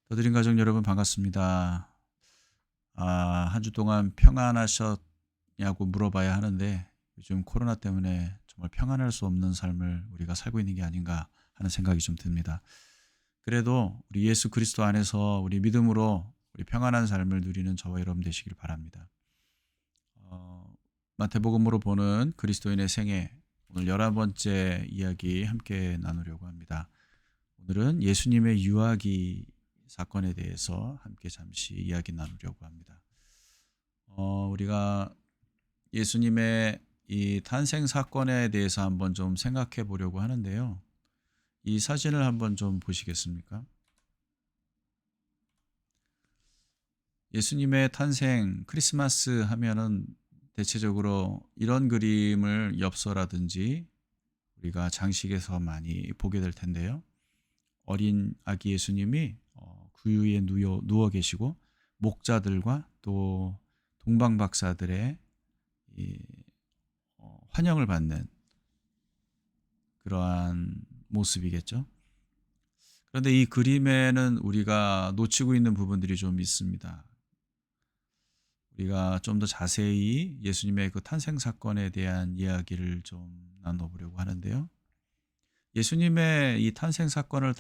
더드림 가족 여러분 반갑습니다. 한 주 동안 평안하셨냐고 물어봐야 하는데 요즘 코로나 때문에 정말 평안할 수 없는 삶을 우리가 살고 있는 게 아닌가 하는 생각이 좀 듭니다. 그래도 우리 예수 그리스도 안에서 우리 믿음으로 우리 평안한 삶을 누리는 저와 여러분 되시길 바랍니다. 어, 마태복음으로 보는 그리스도인의 생애 오늘 11번째 이야기 함께 나누려고 합니다. 오늘은 예수님의 유아기 사건에 대해서 함께 잠시 이야기 나누려고 합니다. 우리가 예수님의 이 탄생 사건에 대해서 한번 좀 생각해 보려고 하는데요. 이 사진을 한번 좀 보시겠습니까? 예수님의 탄생 크리스마스 하면은 대체적으로 이런 그림을 엽서라든지 우리가 장식에서 많이 보게 될 텐데요. 어린 아기 예수님이 구유에 누워 계시고 목자들과 또 동방 박사들의 이 환영을 받는 그러한 모습이겠죠. 그런데 이 그림에는 우리가 놓치고 있는 부분들이 좀 있습니다. 우리가 좀 더 자세히 예수님의 그 탄생 사건에 대한 이야기를 좀 나눠보려고 하는데요. 예수님의 이 탄생 사건을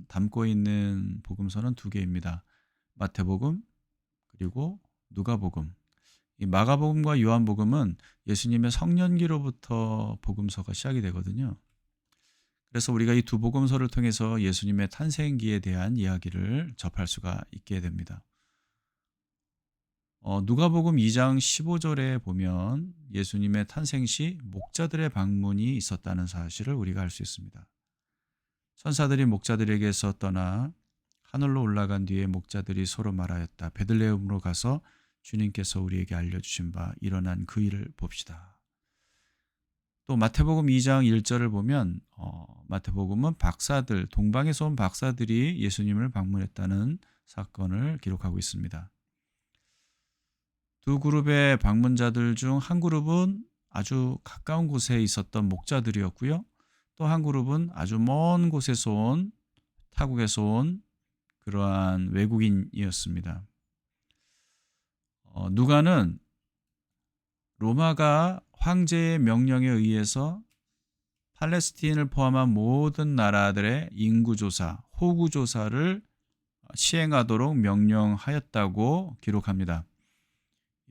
담고 있는 복음서는 두 개입니다. 마태복음 그리고 누가복음. 이 마가복음과 요한복음은 예수님의 성년기로부터 복음서가 시작이 되거든요. 그래서 우리가 이 두 복음서를 통해서 예수님의 탄생기에 대한 이야기를 접할 수가 있게 됩니다. 누가복음 2장 15절에 보면 예수님의 탄생 시 목자들의 방문이 있었다는 사실을 우리가 알 수 있습니다. 천사들이 목자들에게서 떠나 하늘로 올라간 뒤에 목자들이 서로 말하였다. 베들레헴으로 가서 주님께서 우리에게 알려주신 바 일어난 그 일을 봅시다. 또 마태복음 2장 1절을 보면 마태복음은 박사들, 동방에서 온 박사들이 예수님을 방문했다는 사건을 기록하고 있습니다. 두 그룹의 방문자들 중 한 그룹은 아주 가까운 곳에 있었던 목자들이었고요. 또 한 그룹은 아주 먼 곳에서 온 타국에서 온 그러한 외국인이었습니다. 누가는 로마가 황제의 명령에 의해서 팔레스틴을 포함한 모든 나라들의 인구조사, 호구조사를 시행하도록 명령하였다고 기록합니다.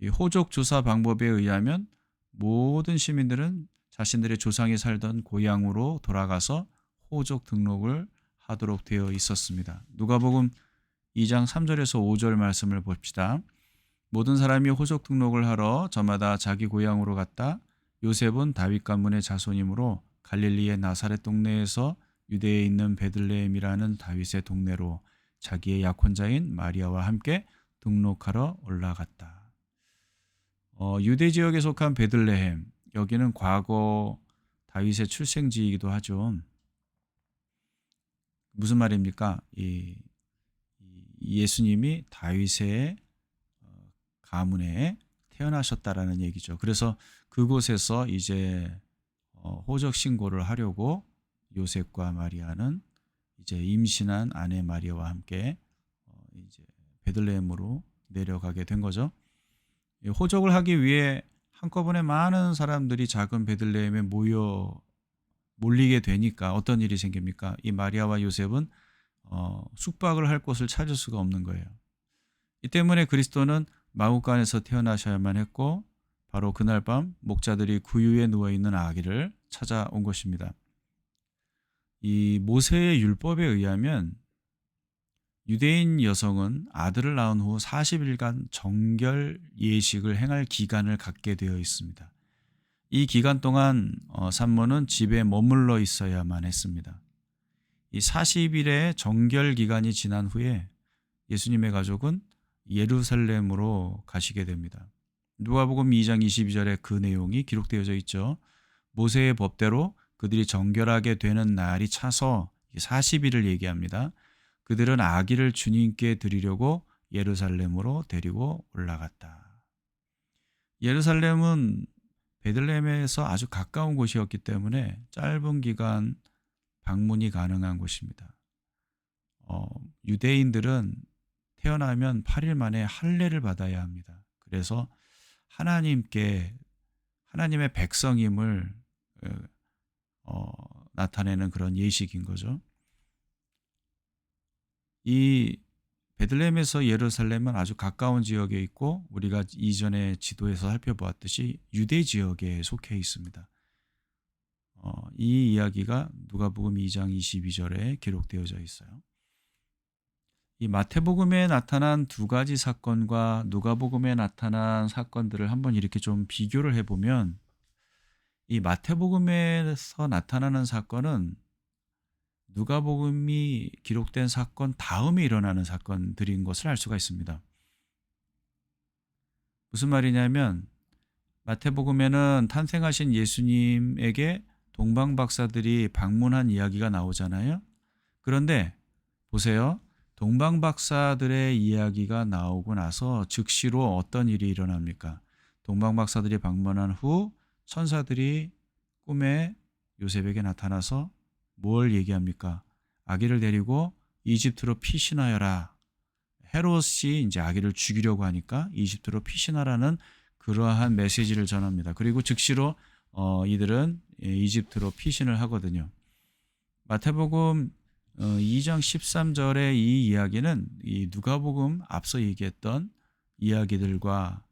이 호족조사 방법에 의하면 모든 시민들은 자신들의 조상이 살던 고향으로 돌아가서 호족 등록을 하도록 되어 있었습니다. 누가복음 2장 3절에서 5절 말씀을 봅시다. 모든 사람이 호족 등록을 하러 저마다 자기 고향으로 갔다. 요셉은 다윗 가문의 자손이므로 갈릴리의 나사렛 동네에서 유대에 있는 베들레헴이라는 다윗의 동네로 자기의 약혼자인 마리아와 함께 등록하러 올라갔다. 유대 지역에 속한 베들레헴, 여기는 과거 다윗의 출생지이기도 하죠. 무슨 말입니까? 이 예수님이 다윗의 가문에 태어나셨다라는 얘기죠. 그래서 그곳에서 이제 호적 신고를 하려고 요셉과 마리아는 이제 임신한 아내 마리아와 함께 이제 베들레헴으로 내려가게 된 거죠. 호적을 하기 위해 한꺼번에 많은 사람들이 작은 베들레헴에 몰리게 되니까 어떤 일이 생깁니까? 이 마리아와 요셉은 숙박을 할 곳을 찾을 수가 없는 거예요. 이 때문에 그리스도는 마구간에서 태어나셔야만 했고 바로 그날 밤 목자들이 구유에 누워있는 아기를 찾아온 것입니다. 이 모세의 율법에 의하면 유대인 여성은 아들을 낳은 후 40일간 정결 예식을 행할 기간을 갖게 되어 있습니다. 이 기간 동안 산모는 집에 머물러 있어야만 했습니다. 이 40일의 정결 기간이 지난 후에 예수님의 가족은 예루살렘으로 가시게 됩니다. 누가복음 2장 22절에 그 내용이 기록되어져 있죠. 모세의 법대로 그들이 정결하게 되는 날이 차서 40일을 얘기합니다. 그들은 아기를 주님께 드리려고 예루살렘으로 데리고 올라갔다. 예루살렘은 베들레헴에서 아주 가까운 곳이었기 때문에 짧은 기간 방문이 가능한 곳입니다. 유대인들은 태어나면 8일 만에 할례를 받아야 합니다. 그래서 하나님의 백성임을 나타내는 그런 예식인 거죠. 이 베들레헴에서 예루살렘은 아주 가까운 지역에 있고 우리가 이전에 지도에서 살펴보았듯이 유대 지역에 속해 있습니다. 이 이야기가 누가복음 2장 22절에 기록되어져 있어요. 이 마태복음에 나타난 두 가지 사건과 누가복음에 나타난 사건들을 한번 이렇게 좀 비교를 해보면 이 마태복음에서 나타나는 사건은 누가복음이 기록된 사건 다음에 일어나는 사건들인 것을 알 수가 있습니다. 무슨 말이냐면 마태복음에는 탄생하신 예수님에게 동방박사들이 방문한 이야기가 나오잖아요. 그런데 보세요. 동방박사들의 이야기가 나오고 나서 즉시로 어떤 일이 일어납니까? 동방박사들이 방문한 후 천사들이 꿈에 요셉에게 나타나서 뭘 얘기합니까? 아기를 데리고 이집트로 피신하여라. 헤롯이 이제 아기를 죽이려고 하니까 이집트로 피신하라는 그러한 메시지를 전합니다. 그리고 즉시로 이들은 이집트로 피신을 하거든요. 마태복음 2장 13절의 이 이야기는 이 누가복음 앞서 얘기했던 이야기들과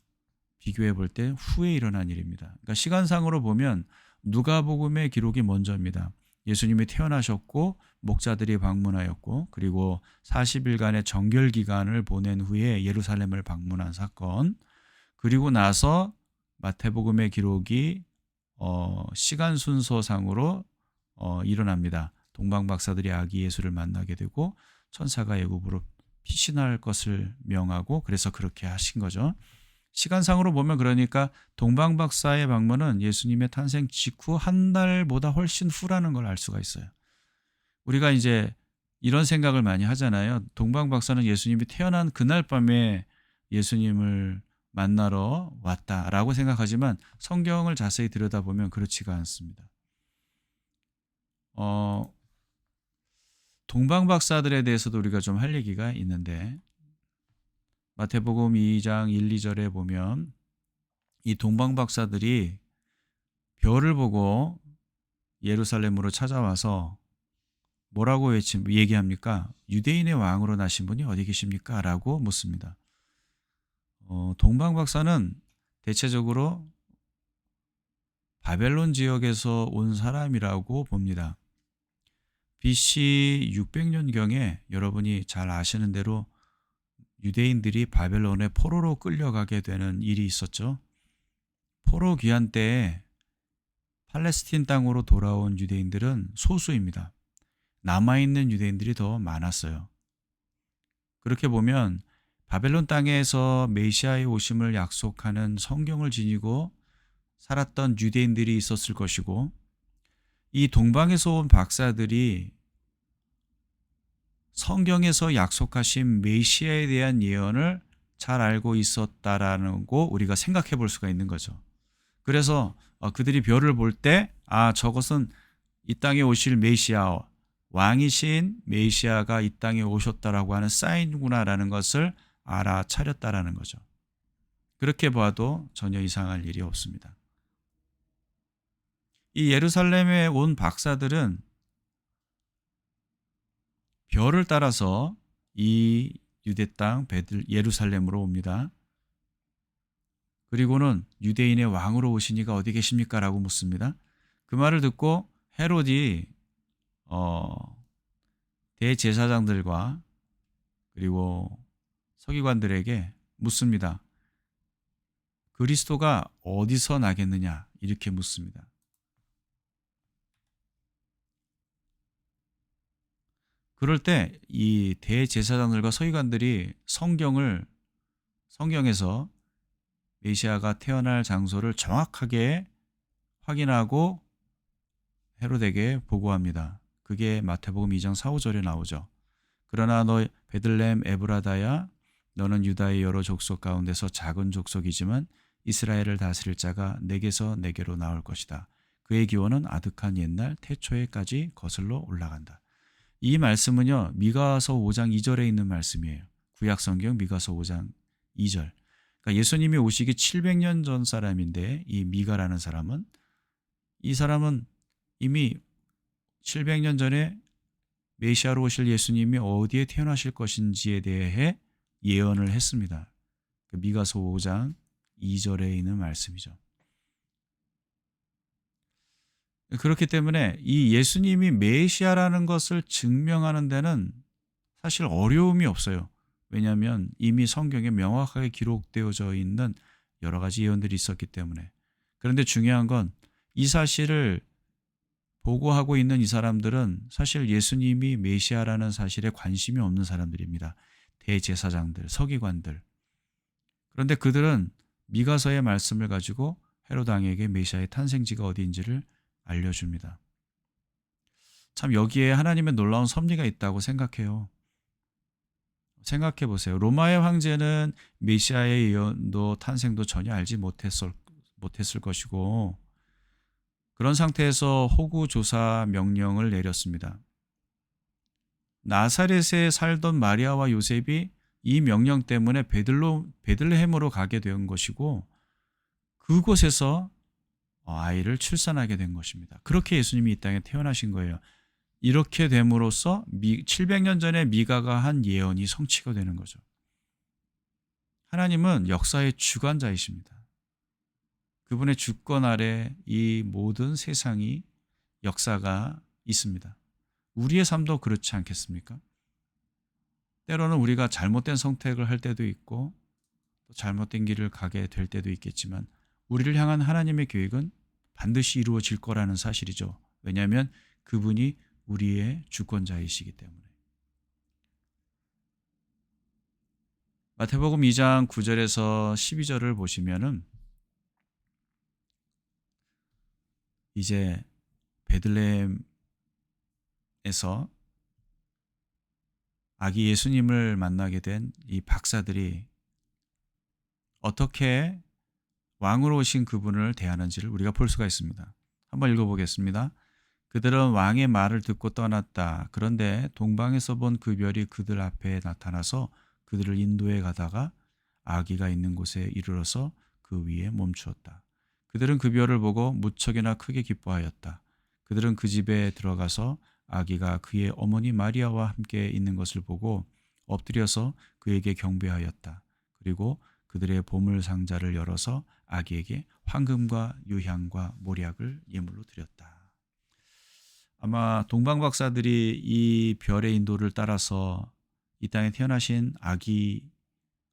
비교해 볼 때 후에 일어난 일입니다. 그러니까 시간상으로 보면 누가복음의 기록이 먼저입니다. 예수님이 태어나셨고 목자들이 방문하였고 그리고 40일간의 정결 기간을 보낸 후에 예루살렘을 방문한 사건, 그리고 나서 마태복음의 기록이 시간 순서상으로 일어납니다. 동방박사들이 아기 예수를 만나게 되고 천사가 애굽으로 피신할 것을 명하고 그래서 그렇게 하신 거죠. 시간상으로 보면 그러니까 동방박사의 방문은 예수님의 탄생 직후 한 달보다 훨씬 후라는 걸 알 수가 있어요. 우리가 이제 이런 생각을 많이 하잖아요. 동방박사는 예수님이 태어난 그날 밤에 예수님을 만나러 왔다라고 생각하지만 성경을 자세히 들여다보면 그렇지가 않습니다. 동방박사들에 대해서도 우리가 좀 할 얘기가 있는데 마태복음 2장 1, 2절에 보면 이 동방박사들이 별을 보고 예루살렘으로 찾아와서 뭐라고 얘기합니까? 유대인의 왕으로 나신 분이 어디 계십니까? 라고 묻습니다. 동방박사는 대체적으로 바벨론 지역에서 온 사람이라고 봅니다. BC 600년경에 여러분이 잘 아시는 대로 유대인들이 바벨론의 포로로 끌려가게 되는 일이 있었죠. 포로 귀환 때에 팔레스틴 땅으로 돌아온 유대인들은 소수입니다. 남아있는 유대인들이 더 많았어요. 그렇게 보면 바벨론 땅에서 메시아의 오심을 약속하는 성경을 지니고 살았던 유대인들이 있었을 것이고 이 동방에서 온 박사들이 성경에서 약속하신 메시아에 대한 예언을 잘 알고 있었다라는 거 우리가 생각해 볼 수가 있는 거죠. 그래서 그들이 별을 볼 때 저것은 이 땅에 오실 메시아, 왕이신 메시아가 이 땅에 오셨다라고 하는 사인이구나라는 것을 알아차렸다라는 거죠. 그렇게 봐도 전혀 이상할 일이 없습니다. 이 예루살렘에 온 박사들은 별을 따라서 이 유대 땅 예루살렘으로 옵니다. 그리고는 유대인의 왕으로 오시니가 어디 계십니까? 라고 묻습니다. 그 말을 듣고 헤롯이 대제사장들과 그리고 서기관들에게 묻습니다. 그리스도가 어디서 나겠느냐? 이렇게 묻습니다. 그럴 때 이 대제사장들과 서기관들이 성경에서 메시아가 태어날 장소를 정확하게 확인하고 헤롯에게 보고합니다. 그게 마태복음 2장 4, 5절에 나오죠. 그러나 너 베들레헴 에브라다야 너는 유다의 여러 족속 가운데서 작은 족속이지만 이스라엘을 다스릴 자가 내게서 내게로 나올 것이다. 그의 기원은 아득한 옛날 태초에까지 거슬러 올라간다. 이 말씀은요, 미가서 5장 2절에 있는 말씀이에요. 구약 성경 미가서 5장 2절. 그러니까 예수님이 오시기 700년 전 사람인데 이 미가라는 사람은, 이 사람은 이미 700년 전에 메시아로 오실 예수님이 어디에 태어나실 것인지에 대해 예언을 했습니다. 미가서 5장 2절에 있는 말씀이죠. 그렇기 때문에 이 예수님이 메시아라는 것을 증명하는 데는 사실 어려움이 없어요. 왜냐하면 이미 성경에 명확하게 기록되어져 있는 여러 가지 예언들이 있었기 때문에. 그런데 중요한 건 이 사실을 보고하고 있는 이 사람들은 사실 예수님이 메시아라는 사실에 관심이 없는 사람들입니다. 대제사장들, 서기관들. 그런데 그들은 미가서의 말씀을 가지고 헤롯 왕에게 메시아의 탄생지가 어디인지를 알려줍니다. 참 여기에 하나님의 놀라운 섭리가 있다고 생각해요. 생각해 보세요. 로마의 황제는 메시아의 예언도 탄생도 전혀 알지 못했을 것이고, 그런 상태에서 호구 조사 명령을 내렸습니다. 나사렛에 살던 마리아와 요셉이 이 명령 때문에 베들레헴으로 가게 된 것이고, 그곳에서 아이를 출산하게 된 것입니다. 그렇게 예수님이 이 땅에 태어나신 거예요. 이렇게 됨으로써 700년 전에 미가가 한 예언이 성취가 되는 거죠. 하나님은 역사의 주관자이십니다. 그분의 주권 아래 이 모든 세상이 역사가 있습니다. 우리의 삶도 그렇지 않겠습니까? 때로는 우리가 잘못된 선택을 할 때도 있고 또 잘못된 길을 가게 될 때도 있겠지만 우리를 향한 하나님의 계획은 반드시 이루어질 거라는 사실이죠. 왜냐하면 그분이 우리의 주권자이시기 때문에. 마태복음 2장 9절에서 12절을 보시면은 이제 베들레헴에서 아기 예수님을 만나게 된 이 박사들이 어떻게 왕으로 오신 그분을 대하는지를 우리가 볼 수가 있습니다. 한번 읽어보겠습니다. 그들은 왕의 말을 듣고 떠났다. 그런데 동방에서 본 그 별이 그들 앞에 나타나서 그들을 인도해 가다가 아기가 있는 곳에 이르러서 그 위에 멈추었다. 그들은 그 별을 보고 무척이나 크게 기뻐하였다. 그들은 그 집에 들어가서 아기가 그의 어머니 마리아와 함께 있는 것을 보고 엎드려서 그에게 경배하였다. 그리고 그들의 보물 상자를 열어서 아기에게 황금과 유향과 몰약을 예물로 드렸다. 아마 동방 박사들이 이 별의 인도를 따라서 이 땅에 태어나신 아기,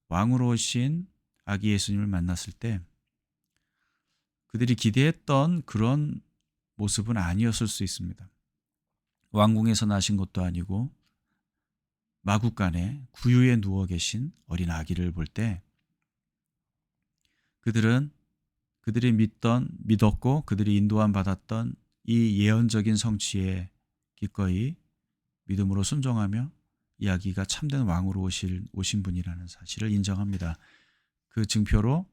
왕으로 오신 아기 예수님을 만났을 때 그들이 기대했던 그런 모습은 아니었을 수 있습니다. 왕궁에서 나신 것도 아니고 마구간에 구유에 누워 계신 어린 아기를 볼 때 그들이 믿었고 그들이 인도함 받았던 이 예언적인 성취에 기꺼이 믿음으로 순종하며 이 아기가 참된 왕으로 오신 분이라는 사실을 인정합니다. 그 증표로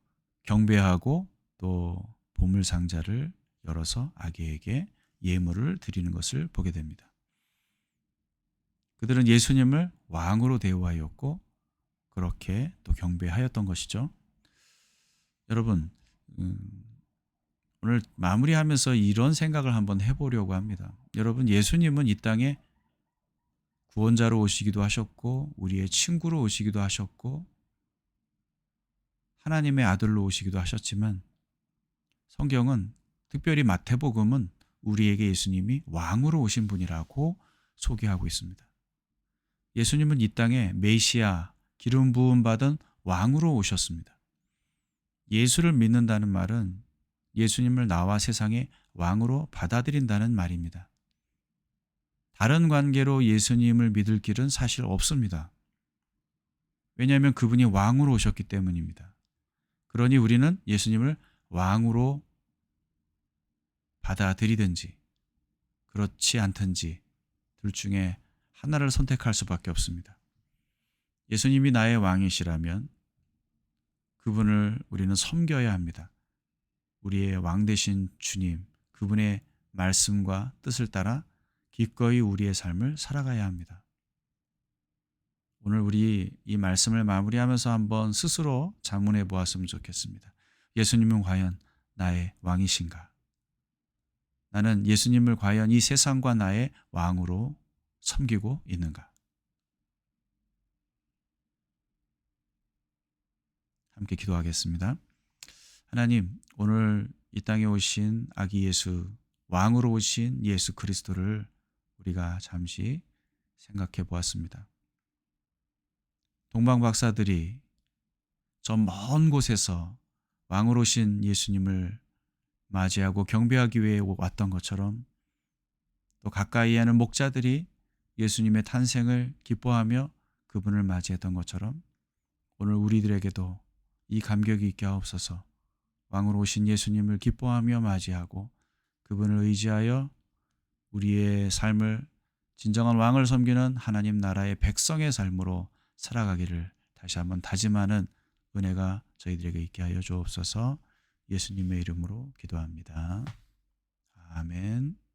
경배하고 또 보물 상자를 열어서 아기에게 예물을 드리는 것을 보게 됩니다. 그들은 예수님을 왕으로 대우하였고 그렇게 또 경배하였던 것이죠. 여러분, 오늘 마무리하면서 이런 생각을 한번 해보려고 합니다. 여러분, 예수님은 이 땅에 구원자로 오시기도 하셨고 우리의 친구로 오시기도 하셨고 하나님의 아들로 오시기도 하셨지만 성경은 특별히 마태복음은 우리에게 예수님이 왕으로 오신 분이라고 소개하고 있습니다. 예수님은 이 땅에 메시아, 기름 부음 받은 왕으로 오셨습니다. 예수를 믿는다는 말은 예수님을 나와 세상의 왕으로 받아들인다는 말입니다. 다른 관계로 예수님을 믿을 길은 사실 없습니다. 왜냐하면 그분이 왕으로 오셨기 때문입니다. 그러니 우리는 예수님을 왕으로 받아들이든지 그렇지 않든지 둘 중에 하나를 선택할 수밖에 없습니다. 예수님이 나의 왕이시라면 그분을 우리는 섬겨야 합니다. 우리의 왕 되신 주님, 그분의 말씀과 뜻을 따라 기꺼이 우리의 삶을 살아가야 합니다. 오늘 우리 이 말씀을 마무리하면서 한번 스스로 자문해 보았으면 좋겠습니다. 예수님은 과연 나의 왕이신가? 나는 예수님을 과연 이 세상과 나의 왕으로 섬기고 있는가? 함께 기도하겠습니다. 하나님, 오늘 이 땅에 오신 아기 예수, 왕으로 오신 예수 그리스도를 우리가 잠시 생각해 보았습니다. 동방 박사들이 저 먼 곳에서 왕으로 오신 예수님을 맞이하고 경배하기 위해 왔던 것처럼, 또 가까이 하는 목자들이 예수님의 탄생을 기뻐하며 그분을 맞이했던 것처럼, 오늘 우리들에게도 이 감격이 있게 하옵소서. 왕으로 오신 예수님을 기뻐하며 맞이하고 그분을 의지하여 우리의 삶을 진정한 왕을 섬기는 하나님 나라의 백성의 삶으로 살아가기를 다시 한번 다짐하는 은혜가 저희들에게 있게 하여 주옵소서. 예수님의 이름으로 기도합니다. 아멘.